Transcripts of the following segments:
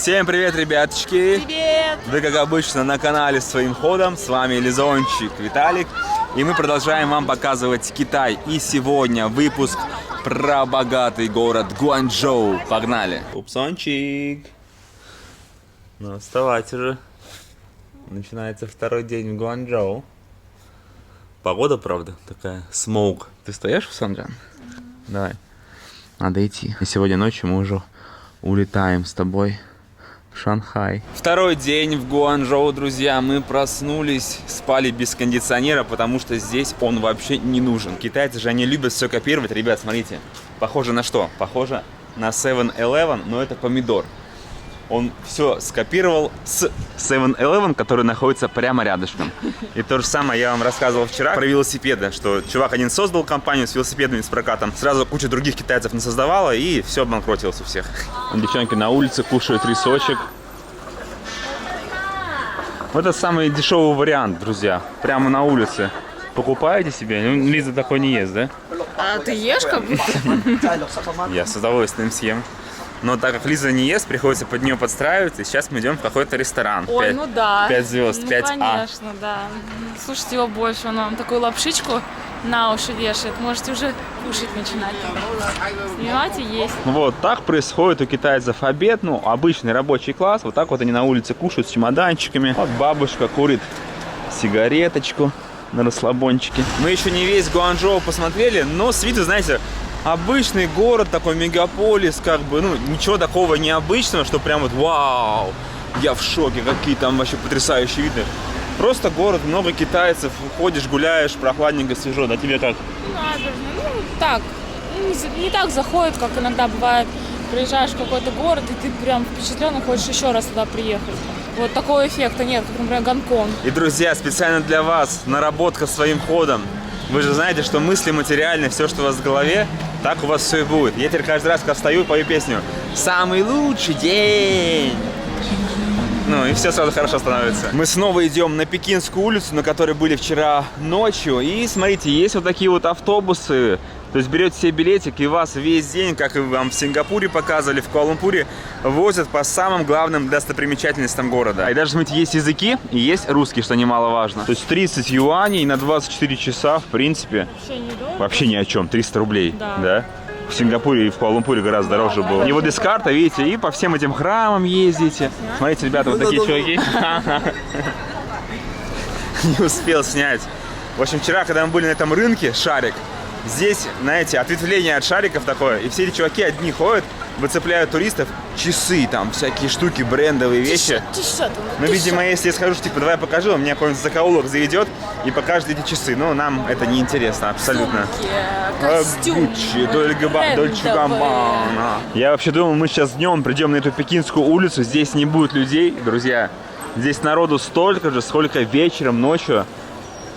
Всем привет, ребяточки! Привет! Вы, как обычно, на канале «Своим ходом». С вами Лизончик Виталик. И мы продолжаем вам показывать Китай. И сегодня выпуск про богатый город Гуанчжоу. Погнали! Упсончик! Ну, вставайте же. Начинается второй день в Гуанчжоу. Погода, правда, такая, смоук. Ты стоишь, Сандран? Давай. Надо идти. И сегодня ночью мы уже улетаем с тобой в Шанхай. Второй день в Гуанчжоу, друзья. Мы проснулись, спали без кондиционера, потому что здесь он вообще не нужен. Китайцы же, они любят все копировать. Ребят, смотрите. Похоже на что? Похоже на 7-Eleven, но это помидор. Он все скопировал с 7-Eleven, который находится прямо рядышком. И то же самое я вам рассказывал вчера про велосипеды, что чувак один создал компанию с велосипедами, с прокатом. Сразу куча других китайцев не создавала, и все обанкротилось у всех. Девчонки на улице кушают рисочек. Вот это самый дешевый вариант, друзья. Прямо на улице. Покупаете себе? Ну, Лиза такой не ест, да? А ты ешь как будто? Я с удовольствием съем. Но так как Лиза не ест, приходится под нее подстраиваться. И сейчас мы идем в какой-то ресторан. Ой, 5, ну да. 5 звезд, ну, 5А. Конечно, да. Слушайте его больше, он вам такую лапшичку на уши вешает. Можете уже кушать начинать. Снимать и есть. Вот так происходит у китайцев обед. Ну, обычный рабочий класс. Вот так вот они на улице кушают с чемоданчиками. Вот бабушка курит сигареточку на расслабончике. Мы еще не весь Гуанчжоу посмотрели, но с виду, знаете, обычный город, такой мегаполис, как бы, ну, ничего такого необычного, что прям вот вау, я в шоке, какие там вообще потрясающие виды. Просто город, много китайцев, ходишь, гуляешь, прохладненько, свежо, да тебе как? Ну, так, не так заходит, как иногда бывает. Приезжаешь в какой-то город, и ты прям впечатлен, и хочешь еще раз туда приехать. Вот такого эффекта нет, как, например, Гонконг. И, друзья, специально для вас наработка своим ходом. Вы же знаете, что мысли материальны, все, что у вас в голове, так у вас все и будет. Я теперь каждый раз, когда встаю, пою песню «Самый лучший день». Ну и все сразу хорошо становится. Мы снова идем на Пекинскую улицу, на которой были вчера ночью. И смотрите, есть вот такие вот автобусы. То есть берете себе билетик, и вас весь день, как и вам в Сингапуре показывали, в Куала-Лумпуре, возят по самым главным достопримечательностям города. И даже, смотрите, есть языки и есть русский, что немаловажно. То есть 30 юаней на 24 часа, в принципе, вообще ни о чем. 300 рублей, да? В Сингапуре и в Куала-Лумпуре гораздо дороже было. И вот из карты, видите, и по всем этим храмам ездите. Смотрите, ребята, вот такие чуваки. Не успел снять. В общем, вчера, когда мы были на этом рынке, шарик, здесь, знаете, ответвление от шариков такое, и все эти чуваки одни ходят, выцепляют туристов, часы там, всякие штуки, брендовые вещи. Ну, видимо, если я скажу, что, типа, давай покажу, он меня какой-нибудь закоулок заведет и покажет эти часы. Ну, нам это не интересно абсолютно. Костюмы, Дольче Габбана. Я вообще думал, мы сейчас днем придем на эту Пекинскую улицу, здесь не будет людей, друзья. Здесь народу столько же, сколько вечером, ночью.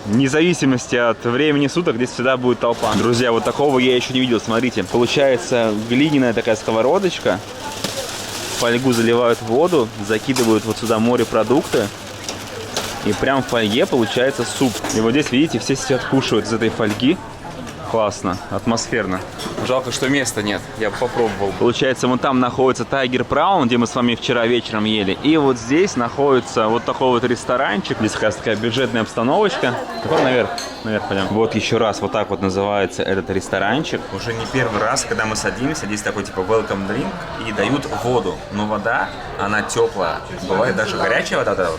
Вне зависимости от времени суток, здесь всегда будет толпа. Друзья, вот такого я еще не видел. Смотрите, получается глиняная такая сковородочка. В фольгу заливают воду, закидывают вот сюда морепродукты. И прям в фольге получается суп. И вот здесь, видите, все сидят, кушают из этой фольги. Классно, атмосферно. Жалко, что места нет, я бы попробовал. Получается, вон там находится Тайгер Праун, где мы с вами вчера вечером ели. И вот здесь находится вот такой вот ресторанчик. Здесь как раз такая бюджетная обстановочка. Такой наверх пойдем. Вот еще раз, вот так вот называется этот ресторанчик. Уже не первый раз, когда мы садимся, здесь такой типа welcome drink и дают воду. Но вода, она теплая. Бывает даже горячая вода.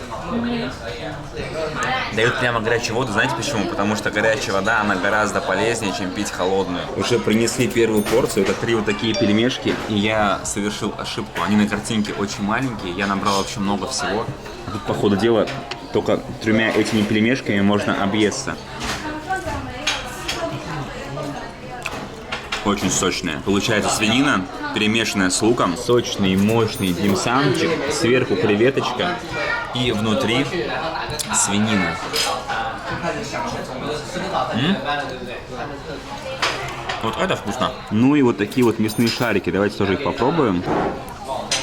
Дают прямо горячую воду, знаете почему? Потому что горячая вода, она гораздо полезнее, чем пить холодную. Уже принесли первую порцию, это 3 вот такие пельмешки, и я совершил ошибку. Они на картинке очень маленькие, я набрал вообще много всего. А тут, по ходу дела, только 3 этими пельмешками можно объесться. Очень сочная. Получается свинина, перемешанная с луком. Сочный, мощный димсамчик, сверху креветочка и внутри свинина. Вот это вкусно. Ну и вот такие вот мясные шарики. Давайте тоже их попробуем.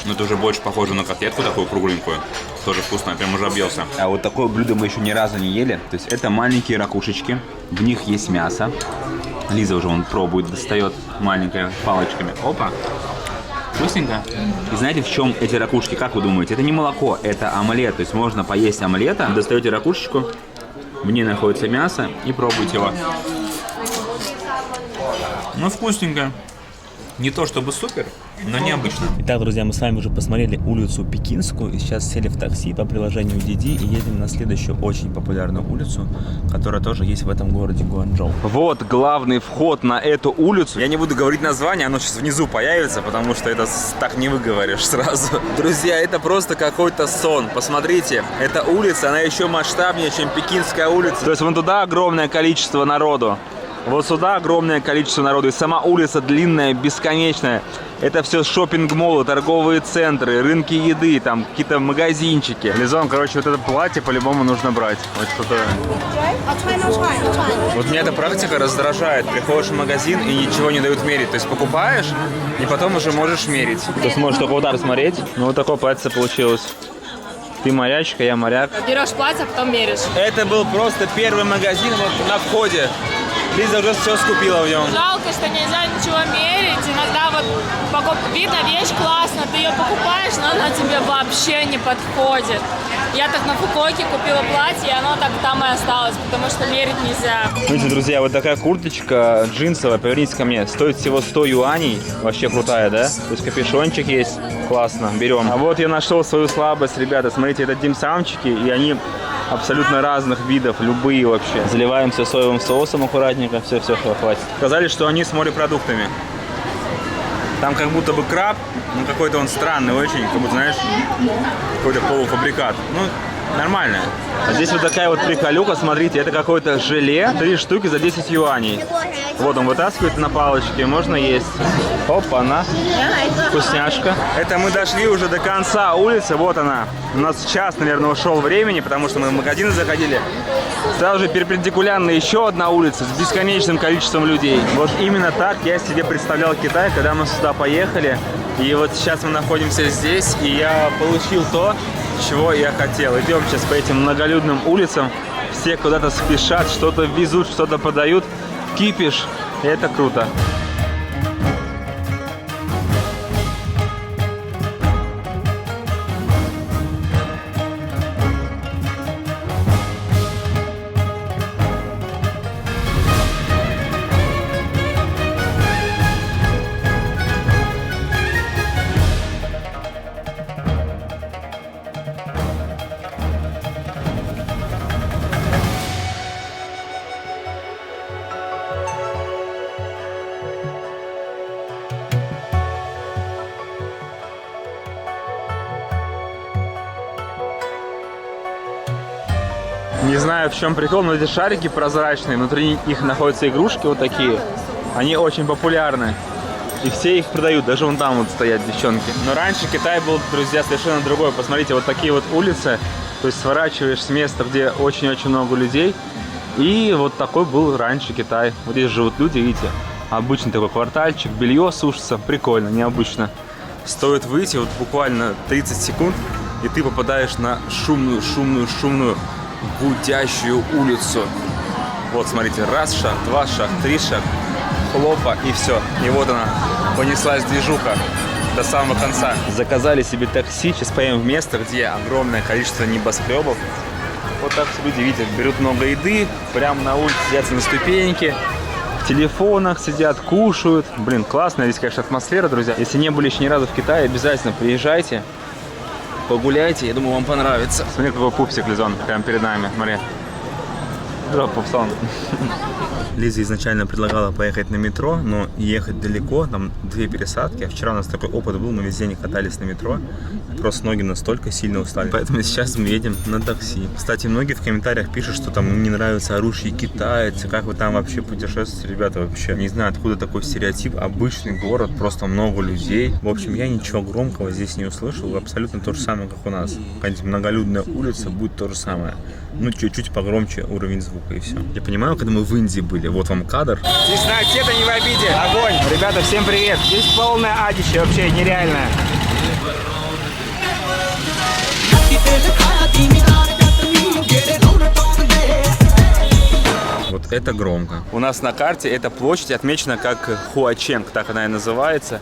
Но это уже больше похоже на котлетку такую кругленькую. Тоже вкусно, прям уже объелся. А вот такое блюдо мы еще ни разу не ели. То есть это маленькие ракушечки. В них есть мясо. Лиза уже вон пробует, достает маленькими палочками. Опа. Вкусненько. И знаете, в чем эти ракушки? Как вы думаете? Это не молоко, это омлет. То есть можно поесть омлета, достаете ракушечку, в ней находится мясо и пробуйте его. Ну, вкусненько. Не то чтобы супер, но необычно. Итак, друзья, мы с вами уже посмотрели улицу Пекинскую. И сейчас сели в такси по приложению Didi и едем на следующую очень популярную улицу, которая тоже есть в этом городе Гуанчжоу. Вот главный вход на эту улицу. Я не буду говорить название, оно сейчас внизу появится, потому что это так не выговоришь сразу. Друзья, это просто какой-то сон. Посмотрите, эта улица, она еще масштабнее, чем Пекинская улица. То есть вон туда огромное количество народу. Вот сюда огромное количество народу, и сама улица длинная, бесконечная. Это все шопинг-моллы, торговые центры, рынки еды, там какие-то магазинчики. Лизон, короче, вот это платье по-любому нужно брать. Вот что-то... Вот меня эта практика раздражает. Приходишь в магазин и ничего не дают мерить. То есть покупаешь, и потом уже можешь мерить. Ты сможешь только вот так смотреть. Ну вот такое платье получилось. Ты морячка, я моряк. Берешь платье, а потом меришь. Это был просто первый магазин вот на входе. Лиза уже все скупила в нем. Жалко, что нельзя ничего мерить. Иногда вот видно, вещь классная, ты ее покупаешь, но она тебе вообще не подходит. Я так на Фукуоке купила платье, и оно так там и осталось, потому что мерить нельзя. Смотрите, друзья, вот такая курточка джинсовая, повернитесь ко мне, стоит всего 100 юаней. Вообще крутая, да? То есть капюшончик есть, классно, берем. А вот я нашел свою слабость, ребята, смотрите, это димсамчики, и они абсолютно разных видов, любые вообще. Заливаем все соевым соусом аккуратненько, все, хватит. Сказали, что они с морепродуктами. Там как будто бы краб, ну какой-то он странный очень, как будто, знаешь, какой-то полуфабрикат. Ну, нормально. А здесь вот такая вот приколюха, смотрите, это какое-то желе, 3 штуки за 10 юаней. Вот он вытаскивает на палочке, можно есть. Опа-на, вкусняшка. Это мы дошли уже до конца улицы, вот она. У нас час, наверное, ушел времени, потому что мы в магазины заходили. Сразу же перпендикулярно еще одна улица с бесконечным количеством людей. Вот именно так я себе представлял Китай, когда мы сюда поехали. И вот сейчас мы находимся здесь, и я получил то, чего я хотел. Идем сейчас по этим многолюдным улицам. Все куда-то спешат, что-то везут, что-то подают. Кипиш. И это круто. Не знаю, в чем прикол, но эти шарики прозрачные, внутри них находятся игрушки вот такие. Они очень популярны. И все их продают, даже вон там вот стоят девчонки. Но раньше Китай был, друзья, совершенно другой. Посмотрите, вот такие вот улицы. То есть сворачиваешь с места, где очень-очень много людей. И вот такой был раньше Китай. Вот здесь живут люди, видите. Обычный такой квартальчик, белье сушится. Прикольно, необычно. Стоит выйти вот буквально 30 секунд, и ты попадаешь на шумную гудящую улицу. Вот, смотрите, раз шаг, 2 шаг, 3 шаг, хлопа, и все. И вот она, понеслась движуха до самого конца. Заказали себе такси, сейчас поедем в место, где огромное количество небоскребов. Вот так все люди, видите, берут много еды, прямо на улице сидят на ступеньке, в телефонах сидят, кушают. Блин, классная здесь, конечно, атмосфера, друзья. Если не были еще ни разу в Китае, обязательно приезжайте. Погуляйте, я думаю, вам понравится. Смотри, какой пупсик, Лизон, прямо перед нами, смотри. Здорово, пупсон. Лиза изначально предлагала поехать на метро, но ехать далеко, там 2 пересадки. А вчера у нас такой опыт был, мы весь день катались на метро. Просто ноги настолько сильно устали. Поэтому сейчас мы едем на такси. Кстати, многие в комментариях пишут, что там им не нравятся орущие китайцы. Как вы там вообще путешествуете, ребята, вообще? Не знаю, откуда такой стереотип. Обычный город, просто много людей. В общем, я ничего громкого здесь не услышал. Абсолютно то же самое, как у нас. Какая-нибудь многолюдная улица будет то же самое. Ну, чуть-чуть погромче уровень звука, и все. Я понимаю, когда мы в Индии были, вот вам кадр. Тесноте-то не в обиде. Огонь! Ребята, всем привет! Здесь полное адище, вообще нереальное. Вот это громко. У нас на карте эта площадь отмечена как Хуаченг, так она и называется.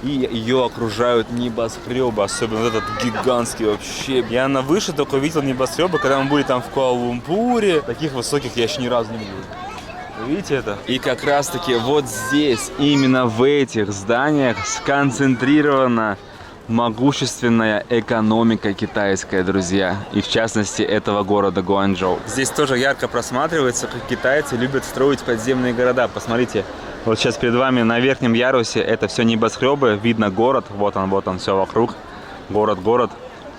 И ее окружают небоскребы, особенно вот этот гигантский вообще. Я на выше только видел небоскребы, когда мы были там в Куала-Лумпуре. Таких высоких я еще ни разу не видел. Видите это? И как раз таки вот здесь, именно в этих зданиях сконцентрирована могущественная экономика китайская, друзья. И в частности этого города Гуанчжоу. Здесь тоже ярко просматривается, как китайцы любят строить подземные города. Посмотрите, вот сейчас перед вами на верхнем ярусе это все небоскребы. Видно город, вот он, все вокруг. Город,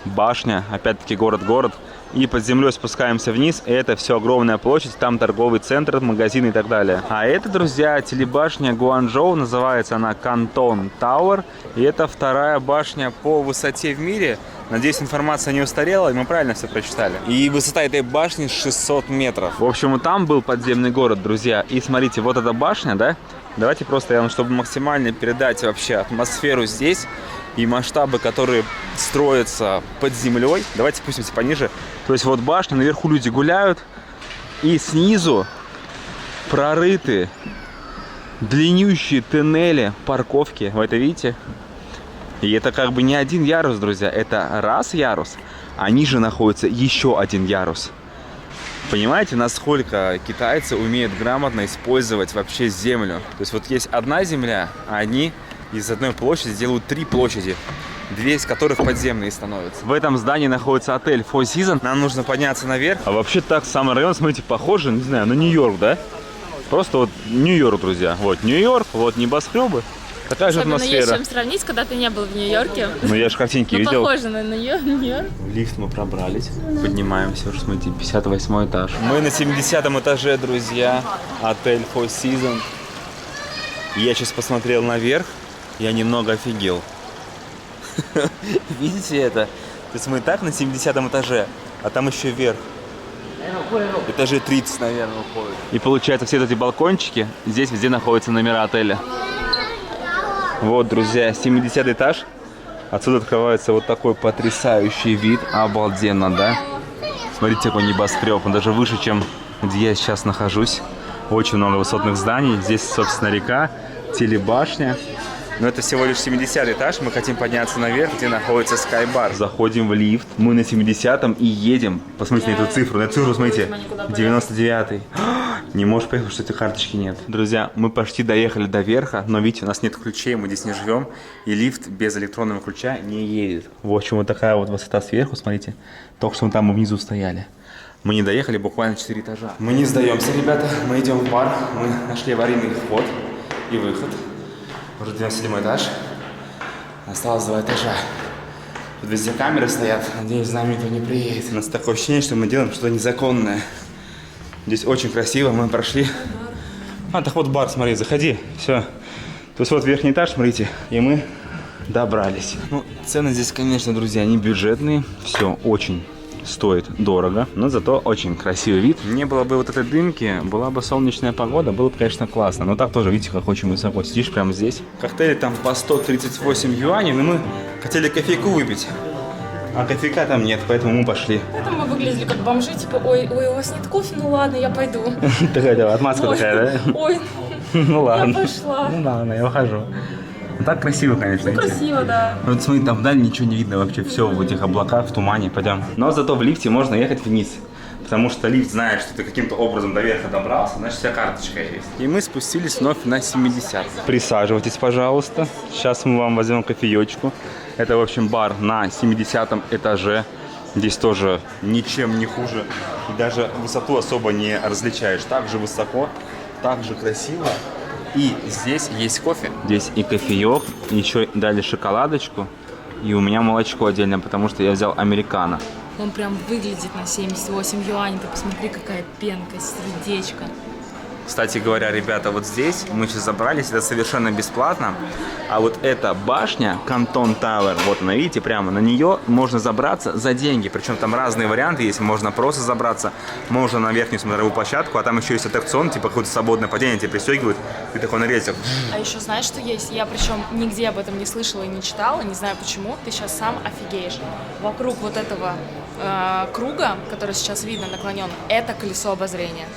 башня, опять-таки город. И под землей спускаемся вниз, и это все огромная площадь, там торговый центр, магазины и так далее. А это, друзья, телебашня Гуанчжоу, называется она Кантон Тауэр, и это вторая башня по высоте в мире. Надеюсь, информация не устарела, и мы правильно все прочитали. И высота этой башни 600 метров. В общем, там был подземный город, друзья. И смотрите, вот эта башня, да? Давайте просто, чтобы максимально передать вообще атмосферу здесь и масштабы, которые строятся под землей. Давайте спустимся пониже. То есть вот башня, наверху люди гуляют, и снизу прорыты длиннющие тоннели, парковки. Вы это видите? И это как бы не один ярус, друзья. Это раз ярус, а ниже находится еще один ярус. Понимаете, насколько китайцы умеют грамотно использовать вообще землю? То есть вот есть одна земля, а они из одной площади делают 3 площади, 2 из которых подземные становятся. В этом здании находится отель Four Seasons. Нам нужно подняться наверх. А вообще так, самый район, смотрите, похож, не знаю, на Нью-Йорк, да? Просто вот Нью-Йорк, друзья. Вот Нью-Йорк, вот небоскребы. Такая же атмосфера. Есть чем сравнить, когда ты не был в Нью-Йорке. Ну я же картинки видел. Похоже на Нью-Йорк. В лифт мы пробрались. Поднимаемся, уже смотрите, 58 этаж. Мы на 70 этаже, друзья. Отель Four Seasons. Я сейчас посмотрел наверх. Я немного офигел. Видите это? То есть мы так на 70 этаже, а там еще вверх. Этажей 30, наверное, уходит. И получается, все эти балкончики, здесь везде находятся номера отеля. Вот, друзья, 70 этаж. Отсюда открывается вот такой потрясающий вид. Обалденно, да? Смотрите, какой небоскреб. Он даже выше, чем где я сейчас нахожусь. Очень много высотных зданий. Здесь, собственно, река, телебашня. Но это всего лишь 70 этаж. Мы хотим подняться наверх, где находится скайбар. Заходим в лифт. Мы на 70-м и едем. Посмотрите на эту цифру. На цифру, смотрите. 99-й. Не можешь поехать, потому что этой карточки нет. Друзья, мы почти доехали до верха, но видите, у нас нет ключей, мы здесь не живем. И лифт без электронного ключа не едет. В общем, вот такая вот высота сверху, смотрите. Только что мы там внизу стояли. Мы не доехали буквально 4 этажа. Мы не сдаемся, ребята. Мы идем в бар. Мы нашли аварийный вход и выход. Уже 97 этаж. Осталось 2 этажа. Тут везде камеры стоят. Надеюсь, за нами никто не приедет. У нас такое ощущение, что мы делаем что-то незаконное. Здесь очень красиво, мы прошли. А, так вот бар, смотри, заходи. Все. То есть вот верхний этаж, смотрите, и мы добрались. Ну, цены здесь, конечно, друзья, не бюджетные. Все очень стоит дорого, но зато очень красивый вид. Не было бы вот этой дымки, была бы солнечная погода, было бы, конечно, классно. Но так тоже, видите, как очень высоко. Сидишь прямо здесь. Коктейли там по 138 юаней, но мы хотели кофейку выпить. А кофейка там нет, поэтому мы пошли. Это мы выглядели как бомжи, типа, ой, у вас нет кофе, ну ладно, я пойду. Такая отмазка такая, да? Ой, ну ладно. я пошла. Ну ладно, я ухожу. Так красиво, конечно. Ну, красиво, да. Вот смотри, там вдали ничего не видно вообще, все в этих облаках, в тумане, пойдем. Но зато в лифте можно ехать вниз. Потому что лифт знает, что ты каким-то образом до верха добрался, значит, вся карточка есть. И мы спустились вновь на 70. Присаживайтесь, пожалуйста. Сейчас мы вам возьмем кофеечку. Это, в общем, бар на 70 этаже. Здесь тоже ничем не хуже. И даже высоту особо не различаешь. Так же высоко, так же красиво. И здесь есть кофе. Здесь и кофеек, еще дали шоколадочку. И у меня молочко отдельно, потому что я взял американо. Он прям выглядит на 78 юаней. Ты посмотри, какая пенка, сердечко. Кстати говоря, ребята, вот здесь мы сейчас забрались, это совершенно бесплатно. А вот эта башня, Кантон Тауэр, вот она, видите, прямо на нее можно забраться за деньги. Причем там разные варианты есть, можно просто забраться, можно на верхнюю смотровую площадку, а там еще есть аттракцион, типа какое-то свободное падение, тебя пристегивают, ты такой на рельсах. А еще знаешь, что есть? Я причем нигде об этом не слышала и не читала, не знаю почему, ты сейчас сам офигеешь. Вокруг вот этого круга, который сейчас видно наклонен, это колесо обозрения.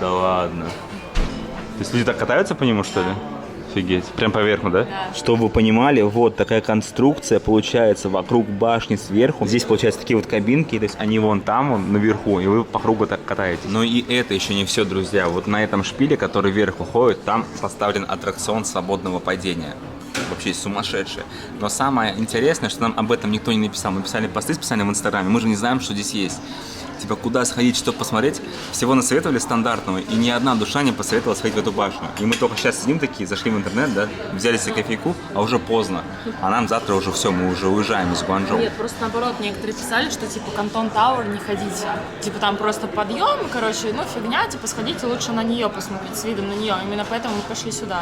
Да ладно. То есть люди так катаются по нему, что ли? Офигеть. Прям поверху, да? Да. Чтобы вы понимали, вот такая конструкция получается вокруг башни сверху. Здесь получается такие вот кабинки, то есть они вон там, вон наверху, и вы по кругу так катаетесь. Но и это еще не все, друзья. Вот на этом шпиле, который вверх уходит, там поставлен аттракцион свободного падения. Вообще сумасшедшее. Но самое интересное, что нам об этом никто не написал. Мы писали посты специально в Инстаграме, мы же не знаем, что здесь есть. Типа, куда сходить, что посмотреть. Всего насоветовали стандартного, и ни одна душа не посоветовала сходить в эту башню. И мы только сейчас сидим такие, зашли в интернет, да, взяли себе кофейку, а уже поздно. А нам завтра уже все, мы уже уезжаем из Гуанчжоу. Нет, просто наоборот, некоторые писали, что типа Кантон Тауэр не ходите. Типа там просто подъем, короче, ну фигня, типа сходите лучше на нее посмотреть, с видом на нее. Именно поэтому мы пошли сюда.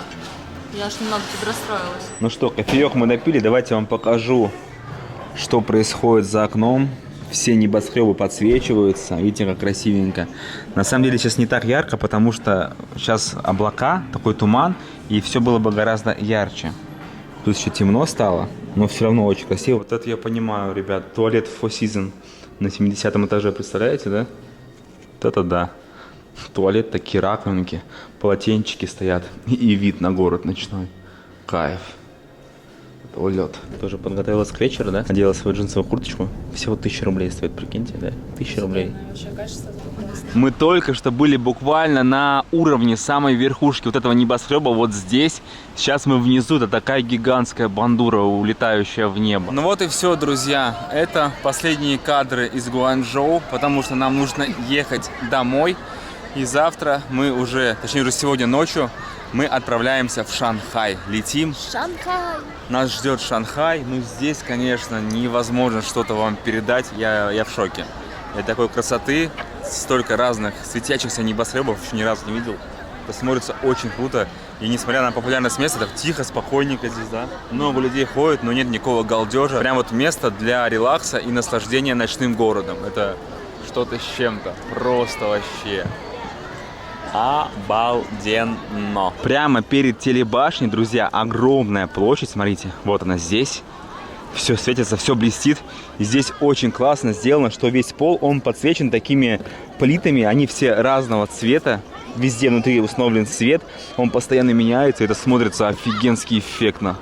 Я аж немного подрастроилась. Ну что, кофеек мы допили, давайте я вам покажу, что происходит за окном. Все небоскребы подсвечиваются, видите, как красивенько. На самом деле сейчас не так ярко, потому что сейчас облака, такой туман, и все было бы гораздо ярче. Тут еще темно стало, но все равно очень красиво. Вот это я понимаю, ребят, туалет Four Seasons на 70-м этаже, представляете, да? Вот это да. Туалет, такие раковинки, полотенчики стоят и вид на город ночной. Кайф. Улет. Тоже подготовилась к вечеру, да? Надела свою джинсовую курточку. Всего 1000 рублей стоит, прикиньте, да? 1000 рублей. Мы только что были буквально на уровне самой верхушки вот этого небоскреба, вот здесь. Сейчас мы внизу, это такая гигантская бандура, улетающая в небо. Ну вот и все, друзья. Это последние кадры из Гуанчжоу, потому что нам нужно ехать домой. И завтра мы уже, точнее уже сегодня ночью, мы отправляемся в Шанхай. Летим. Шанхай! Нас ждет Шанхай. Ну, здесь, конечно, невозможно что-то вам передать. Я в шоке. И такой красоты, столько разных светящихся небоскребов еще ни разу не видел. Это смотрится очень круто. И несмотря на популярность места, так тихо, спокойненько здесь, да. Много людей ходит, но нет никакого галдежа. Прям вот место для релакса и наслаждения ночным городом. Это что-то с чем-то. Просто вообще... обалденно. Прямо перед телебашней, друзья, огромная площадь. Смотрите, вот она здесь. Все светится, все блестит. И здесь очень классно сделано, что весь пол, он подсвечен такими плитами. Они все разного цвета. Везде внутри установлен свет. Он постоянно меняется. И это смотрится офигенски эффектно.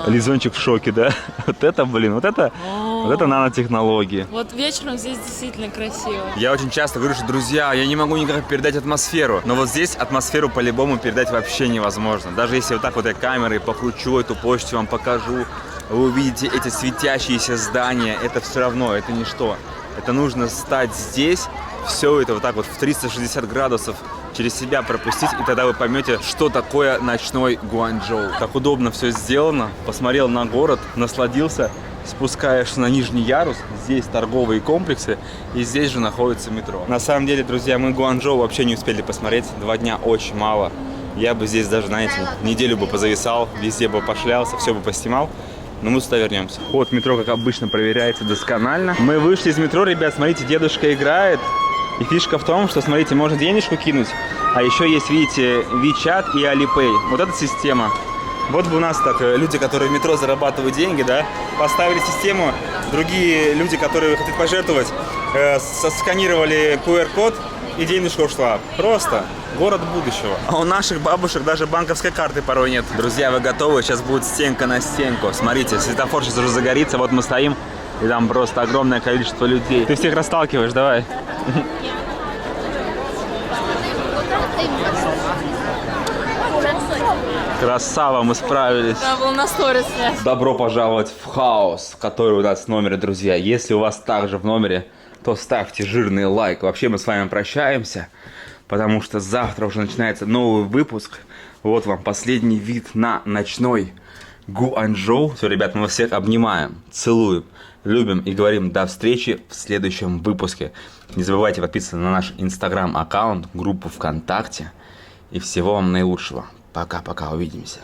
Лизончик в шоке, да? Вот это, блин, вот это нанотехнологии. Вот вечером здесь действительно красиво. Я очень часто говорю, что, друзья, я не могу никак передать атмосферу. Но вот здесь атмосферу по-любому передать вообще невозможно. Даже если вот так вот я камерой покручу эту площадь, вам покажу, вы увидите эти светящиеся здания, это все равно, это ничто. Это нужно стать здесь, все это вот так вот в 360 градусов через себя пропустить, и тогда вы поймете, что такое ночной Гуанчжоу. Так удобно все сделано. Посмотрел на город, насладился. Спускаешься на нижний ярус, здесь торговые комплексы, и здесь же находится метро. На самом деле, друзья, мы Гуанчжоу вообще не успели посмотреть. 2 дня очень мало. Я бы здесь даже, знаете, неделю бы позависал, везде бы пошлялся, все бы поснимал. Но мы сюда вернемся. Вход в метро, как обычно, проверяется досконально. Мы вышли из метро, ребят, смотрите, дедушка играет. И фишка в том, что, смотрите, можно денежку кинуть, а еще есть, видите, WeChat и Alipay. Вот эта система. Вот бы у нас так, люди, которые в метро зарабатывают деньги, да, поставили систему, другие люди, которые хотят пожертвовать, сосканировали QR-код, и денежка ушла. Просто город будущего. А у наших бабушек даже банковской карты порой нет. Друзья, вы готовы? Сейчас будет стенка на стенку. Смотрите, светофор сейчас уже загорится, вот мы стоим, и там просто огромное количество людей. Ты всех расталкиваешь, давай. Красава, мы справились. Да, был на сторис. Добро пожаловать в хаос, который у нас в номере, друзья. Если у вас также в номере, то ставьте жирный лайк. Вообще мы с вами прощаемся, потому что завтра уже начинается новый выпуск. Вот вам последний вид на ночной Гуанчжоу. Все, ребят, мы вас всех обнимаем, целуем, любим и говорим до встречи в следующем выпуске. Не забывайте подписываться на наш инстаграм-аккаунт, группу ВКонтакте. И всего вам наилучшего. Пока-пока, увидимся.